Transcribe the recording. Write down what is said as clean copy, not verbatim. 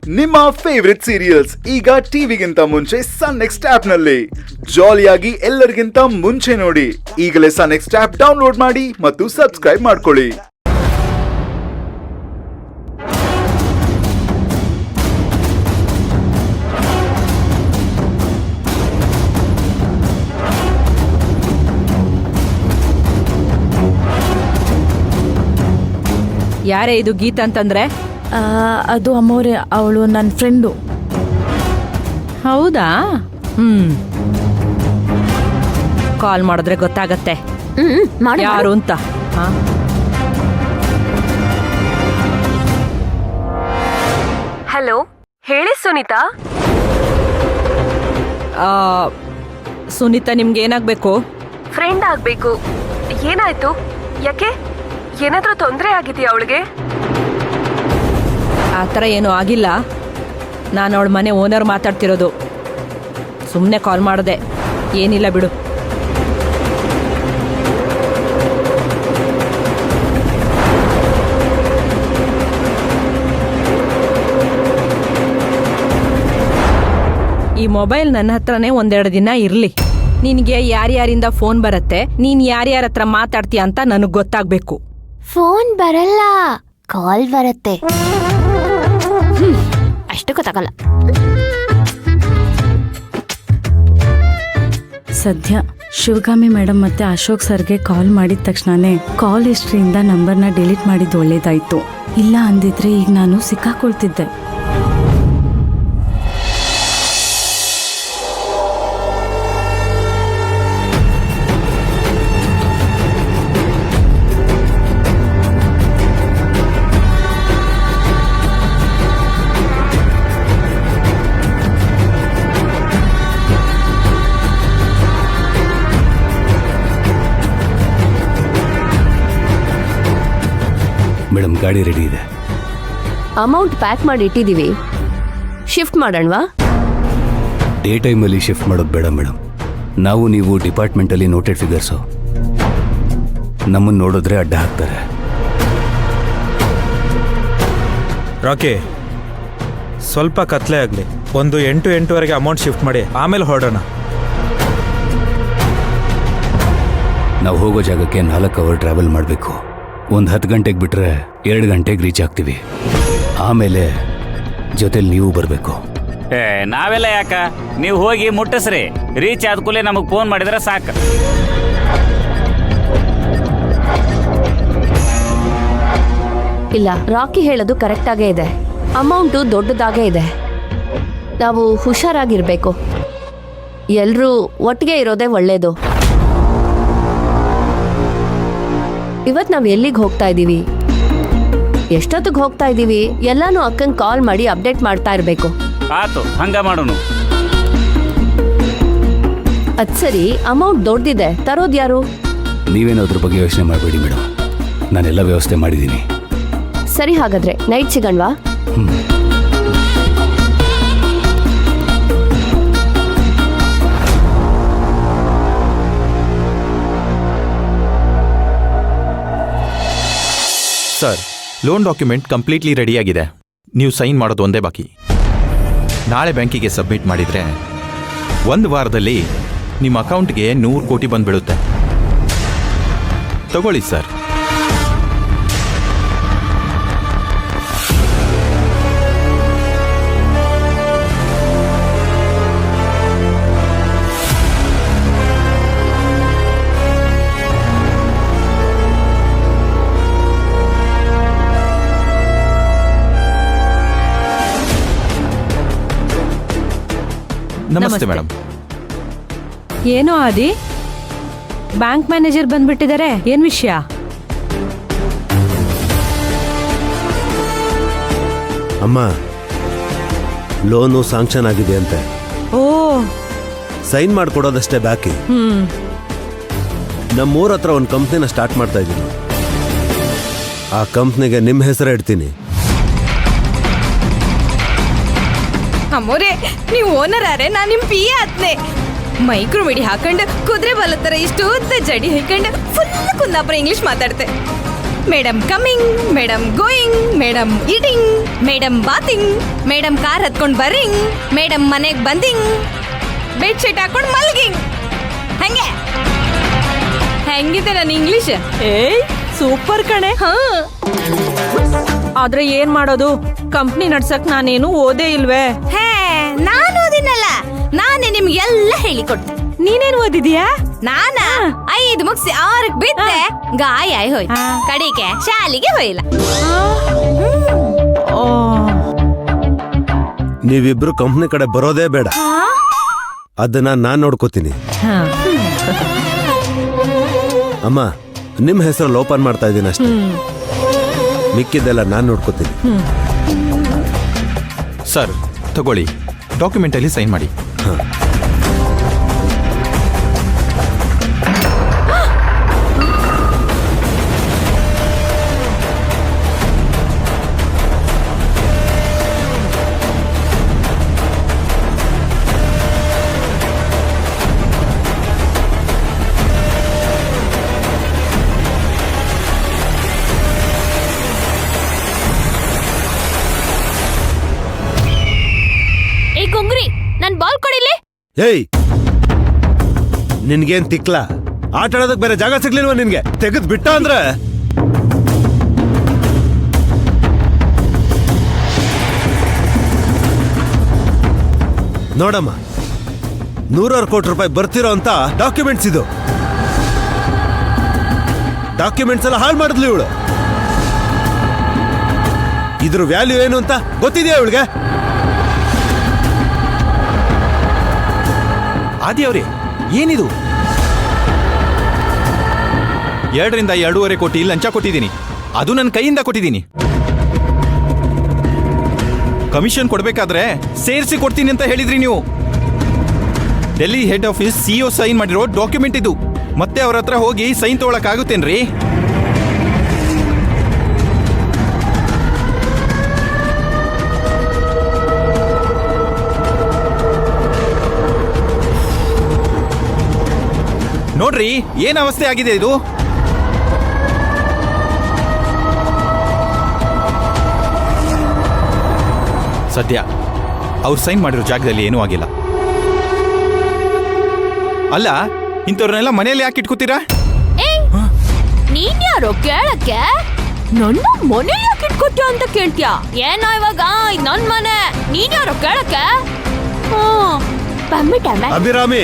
ನಿಮ್ಮ favourite serials ಈಗ ಟಿವಿಗಿಂತ ಮುಂಚೆ ಸನ್ ನೆಕ್ಸ್ಟ್ ಆಪ್ ನಲ್ಲಿ ಜಾಲಿಯಾಗಿ ಎಲ್ಲರಿಗಿಂತ ಮುಂಚೆ ನೋಡಿ. ಈಗಲೇ ಸನ್ ನೆಕ್ಸ್ಟ್ ಆಪ್ ಡೌನ್ಲೋಡ್ ಮಾಡಿ ಮತ್ತು ಸಬ್ಸ್ಕ್ರೈಬ್ ಮಾಡ್ಕೊಳ್ಳಿ. ಯಾರೇ ಇದು ಗೀತಾ ಅಂತಂದ್ರೆ? ಅದು ಅಮ್ಮೋರೆ, ಅವಳು ನನ್ನ ಫ್ರೆಂಡು. ಹೌದಾ? ಕಾಲ್ ಮಾಡಿದ್ರೆ ಗೊತ್ತಾಗತ್ತೆ ಯಾರು ಅಂತ. ಹಲೋ, ಹೇಳಿ ಸುನೀತಾ. ಸುನೀತಾ, ನಿಮ್ಗೆ ಏನಾಗ್ಬೇಕು? ಫ್ರೆಂಡ್ ಆಗ್ಬೇಕು. ಏನಾಯ್ತು? ಯಾಕೆ? ಏನಾದ್ರೂ ತೊಂದರೆ ಆಗಿದೆಯಾ ಅವಳಿಗೆ? ಆ ಥರ ಏನೂ ಆಗಿಲ್ಲ. ನಾನು ಅವಳ ಮನೆ ಓನರ್ ಮಾತಾಡ್ತಿರೋದು. ಸುಮ್ಮನೆ ಕಾಲ್ ಮಾಡಿದೆ, ಏನಿಲ್ಲ ಬಿಡು. ಈ ಮೊಬೈಲ್ ನನ್ನ ಹತ್ರನೇ ಒಂದೆರಡು ದಿನ ಇರಲಿ. ನಿನಗೆ ಯಾರ್ಯಾರಿಂದ ಫೋನ್ ಬರುತ್ತೆ, ನೀನು ಯಾರ್ಯಾರ ಹತ್ರ ಮಾತಾಡ್ತೀಯ ಅಂತ ನನಗೆ ಗೊತ್ತಾಗಬೇಕು. ಫೋನ್ ಬರಲ್ಲ, ಕಾಲ್ ಬರುತ್ತೆ. ಅಷ್ಟು ಗೊತ್ತಾಗಲ್ಲ. ಸದ್ಯ ಶಿವಗಾಮಿ ಮೇಡಮ್ ಮತ್ತೆ ಅಶೋಕ್ ಸರ್ಗೆ ಕಾಲ್ ಮಾಡಿದ ತಕ್ಷಣನೇ ಕಾಲ್ ಹಿಸ್ಟ್ರಿಯಿಂದ ನಂಬರ್ನ ಡಿಲೀಟ್ ಮಾಡಿದ್ದು ಒಳ್ಳೇದಾಯ್ತು. ಇಲ್ಲ ಅಂದಿದ್ರೆ ಈಗ ನಾನು ಸಿಕ್ಕಾಕೊಳ್ತಿದ್ದೆ. ಮೇಡಮ್, ಗಾಡಿ ರೆಡಿ ಇದೆ. ಅಮೌಂಟ್ ಪ್ಯಾಕ್ ಮಾಡಿ ಇಟ್ಟಿದ್ದೀವಿ. ಶಿಫ್ಟ್ ಮಾಡೋಣವಾ? ಡೇ ಟೈಮಲ್ಲಿ ಶಿಫ್ಟ್ ಮಾಡೋದು ಬೇಡ ಮೇಡಮ್. ನೀವು ಡಿಪಾರ್ಟ್ಮೆಂಟಲ್ಲಿ ನೋಟೆಡ್ ಫಿಗರ್ಸು. ನಮ್ಮನ್ನು ನೋಡಿದ್ರೆ ಅಡ್ಡ ಹಾಕ್ತಾರೆ. ರಾಕಿ, ಸ್ವಲ್ಪ ಕತ್ಲೆ ಆಗಲಿ. ಒಂದು 8-8:30 ಅಮೌಂಟ್ ಶಿಫ್ಟ್ ಮಾಡಿ ಆಮೇಲೆ ಹೊರಡೋಣ. ನಾವು ಹೋಗೋ ಜಾಗಕ್ಕೆ 4 ಅವರ್ ಟ್ರಾವೆಲ್ ಮಾಡಬೇಕು. ಒಂದು 10 ಗಂಟೆಗೆ ಬಿಟ್ಟರೆ 2 ಗಂಟೆಗೆ ರೀಚ್ ಆಗ್ತೀವಿ. ಆಮೇಲೆ ಜೊತೆಲಿ ನೀವು ಬರಬೇಕು. ನಾವೆಲ್ಲ ಯಾಕ? ನೀವು ಹೋಗಿ ಮುಟ್ಟಿಸ್ರಿ. ರೀಚ್ ಆದ ಕೂಡಲೇ ನಮಗೆ ಫೋನ್ ಮಾಡಿದ್ರೆ ಸಾಕು. ಇಲ್ಲ, ರಾಕಿ ಹೇಳೋದು ಕರೆಕ್ಟಾಗೇ ಇದೆ. ಅಮೌಂಟು ದೊಡ್ಡದಾಗೇ ಇದೆ. ನಾವು ಹುಷಾರಾಗಿರ್ಬೇಕು. ಎಲ್ಲರೂ ಒಟ್ಟಿಗೆ ಇರೋದೇ ಒಳ್ಳೇದು. ಇವತ್ತು ನಾವು ಎಲ್ಲಿಗೆ ಹೋಗ್ತಾ ಇದ್ದೀವಿ, ಎಷ್ಟೊತ್ತಿಗೆ ಹೋಗ್ತಾ ಇದ್ದೀವಿ ಎಲ್ಲಾನು ಅಕ್ಕಂಗೆ ಕಾಲ್ ಮಾಡಿ ಅಪ್ಡೇಟ್ ಮಾಡ್ತಾ ಇರಬೇಕು. ಆತು, ಹಂಗ ಮಾಡೋಣ. ಅದ್ ಸರಿ, ಅಮೌಂಟ್ ದೊಡ್ಡದಿದೆ, ತರೋದು ಯಾರು? ನೀವೇನು ಅದ್ರ ಬಗ್ಗೆ ಯೋಚನೆ ಮಾಡಬೇಡಿ ಮೇಡಮ್, ನಾನೆಲ್ಲ ವ್ಯವಸ್ಥೆ ಮಾಡಿದ್ದೀನಿ. ಸರಿ, ಹಾಗಾದ್ರೆ ನೈಟ್ ಸಿಗಣ್ವಾ? ಸರ್, ಲೋನ್ ಡಾಕ್ಯುಮೆಂಟ್ ಕಂಪ್ಲೀಟ್ಲಿ ರೆಡಿಯಾಗಿದೆ. ನೀವು ಸೈನ್ ಮಾಡೋದು ಒಂದೇ ಬಾಕಿ. ನಾಳೆ ಬ್ಯಾಂಕಿಗೆ ಸಬ್ಮಿಟ್ ಮಾಡಿದರೆ 1 ವಾರದಲ್ಲಿ ನಿಮ್ಮ ಅಕೌಂಟ್ಗೆ 100 ಕೋಟಿ ಬಂದುಬಿಡುತ್ತೆ. ತಗೊಳ್ಳಿ ಸರ್. ನಮಸ್ತೆ ಮೇಡಮ್. ಏನೋ ಆದಿ, ಬ್ಯಾಂಕ್ ಮ್ಯಾನೇಜರ್ ಬಂದ್ಬಿಟ್ಟಿದ್ದಾರೆ. ಏನ್ ವಿಷಯ? ಅಮ್ಮ, ಲೋನು ಸಾಂಕ್ಷನ್ ಆಗಿದೆ ಅಂತೆ. ಓ, ಸೈನ್ ಮಾಡ್ಕೊಡೋದಷ್ಟೇ ಬಾಕಿ. ನಮ್ಮೂರ ಹತ್ರ ಒಂದು ಕಂಪ್ನಿನ ಸ್ಟಾರ್ಟ್ ಮಾಡ್ತಾ ಇದ್ದೀನಿ. ಆ ಕಂಪ್ನಿಗೆ ನಿಮ್ಮ ಹೆಸರು ಇಡ್ತೀನಿ. ಅಮ್ಮೋರೆ, ನೀವು ಓನರ್ ಆರೆ, ನಾನು ನಿಮ್ ಪಿ ಆತ್ನೆ. ಮೈಕ್ರೋ ಮಿಡಿ ಹಾಕೊಂಡು ಕುದುರೆ ಬಲ ತರ ಇಷ್ಟು ಉದ್ದ ಜಡಿ ಹೇಳ್ಕೊಂಡು ಫುಲ್ ಕುಂದಾಪುರ ಇಂಗ್ಲಿಷ್ ಮಾತಾಡ್ತೆ. Madam coming, madam going, madam eating, madam bathing, madam car ಹತ್ಕೊಂಡ್ ಬರ್ರಿಂಗ್, ಮೇಡಮ್ ಮನೆಗ್ ಬಂದಿಂಗ್, ಬೆಡ್ಶೀಟ್ ಹಾಕೊಂಡ್ ಮಲ್ಗಿಂಗ್. ಹಂಗೆ ಹೆಂಗಿದೆ ನನ್ನ ಇಂಗ್ಲಿಷ್? ಏಯ್ ಸೂಪರ್ ಕಣೆ. ಆದ್ರೆ ಏನ್ ಮಾಡೋದು, ಕಂಪ್ನಿ ನಡ್ಸಕ್ ನಾನೇನು ಓದೇ ಇಲ್ವೇ. ಹೇ, ನಾನು ಓದಿನಲ್ಲ, ನಾನೇ ನಿಮ್ಗೆಲ್ಲ ಹೇಳಿಕೊಡ್ತೆ. ನೀನೇನ್ ಓದಿದ್ಯಾ? ನಾನಾ 5 ಮುಗಿಸಿ 6ಕ್ಕೆ ಬಿದ್ದೆ, ಗಾಯ ಆಯ್ ಹೋಯ್ತು. ಕಡೆಗೆ ಶಾಲೆಗೆ ಹೋಯಿಲ್ಲ. ನೀವಿಬ್ರು ಕಂಪ್ನಿ ಕಡೆ ಬರೋದೇ ಬೇಡ, ಅದನ್ನ ನಾನ್ ನೋಡ್ಕೋತೀನಿ. ಅಮ್ಮ, ನಿಮ್ ಹೆಸರಲ್ಲಿ ಓಪನ್ ಮಾಡ್ತಾ ಇದ್ದೀನಿ ಅಷ್ಟೇ, ಮಿಕ್ಕಿದ್ದೆಲ್ಲ ನಾನ್ ನೋಡ್ಕೋತೀನಿ. ಸರ್ ತಗೊಳ್ಳಿ, ಡಾಕ್ಯುಮೆಂಟಲ್ಲಿ ಸೈನ್ ಮಾಡಿ. ಏ ಗುಂಗ್ರಿ, ನನ್ ಬಾಲ್ ಕೊಡಿಲಿ. ಏಯ್, ನಿನ್ಗೇನ್ ತಿಕ್ಲಾ? ಆಟ ಆಡೋದಕ್ ಬೇರೆ ಜಾಗ ಸಿಗ್ಲಿಲ್ವಾ ನಿನ್ಗೆ? ತೆಗೆದ್ ಬಿಟ್ಟ ಅಂದ್ರೆ ನೋಡಮ್ಮ, 100 ಕೋಟಿ ರೂಪಾಯಿ ಬರ್ತಿರೋ ಅಂತ ಡಾಕ್ಯುಮೆಂಟ್ಸ್ ಇದು. ಡಾಕ್ಯುಮೆಂಟ್ಸ್ ಎಲ್ಲ ಹಾಳು ಮಾಡಿದ್ಲು ಇವಳು. ಇದ್ರ ವ್ಯಾಲ್ಯೂ ಏನು ಅಂತ ಗೊತ್ತಿದೆಯಾ ಇವಳಿಗೆ? ಆದಿ ಅವರೇ, ಏನಿದು? 2 ರಿಂದ 2.5 ಕೋಟಿ ಲಂಚ ಕೊಟ್ಟಿದ್ದೀನಿ, ಅದು ನನ್ನ ಕೈಯಿಂದ ಕೊಟ್ಟಿದ್ದೀನಿ. ಕಮಿಷನ್ ಕೊಡ್ಬೇಕಾದ್ರೆ ಸೇರಿಸಿ ಕೊಡ್ತೀನಿ ಅಂತ ಹೇಳಿದ್ರಿ ನೀವು. Delhi head office CEO sign ಮಾಡಿರೋ ಡಾಕ್ಯುಮೆಂಟ್ ಇದು. ಮತ್ತೆ ಅವ್ರ ಹತ್ರ ಹೋಗಿ ಸೈನ್ ತಗೊಳಕ್ಕಾಗುತ್ತೇನ್ರಿ? ನೋಡ್ರಿ, ಏನ್ ಅವಸ್ಥೆ ಆಗಿದೆ ಇದು. ಸದ್ಯ ಅವ್ರು ಸೈನ್ ಮಾಡಿರೋ ಜಾಗದಲ್ಲಿ ಏನೂ ಆಗಿಲ್ಲ. ಅಲ್ಲ, ಇಂಥವ್ರನ್ನೆಲ್ಲ ಮನೆಯಲ್ಲಿ ಯಾಕೆ ಇಟ್ಕೋತೀರಾ? ನೀನ್ ಯಾರೋ ಕೇಳಕ್ಕೆ? ನನ್ನ ಮನೆ ಯಾಕೆ ಇಟ್ಕೊಟ್ಯಾ ಅಂತ ಕೇಳ್ತ್ಯಾ? ಏನೋ ಇವಾಗ ನನ್ ಮನೆ, ನೀನ್ ಯಾರೋ ಕೇಳಕ್ಕೆ? ಅಭಿರಾಮಿ,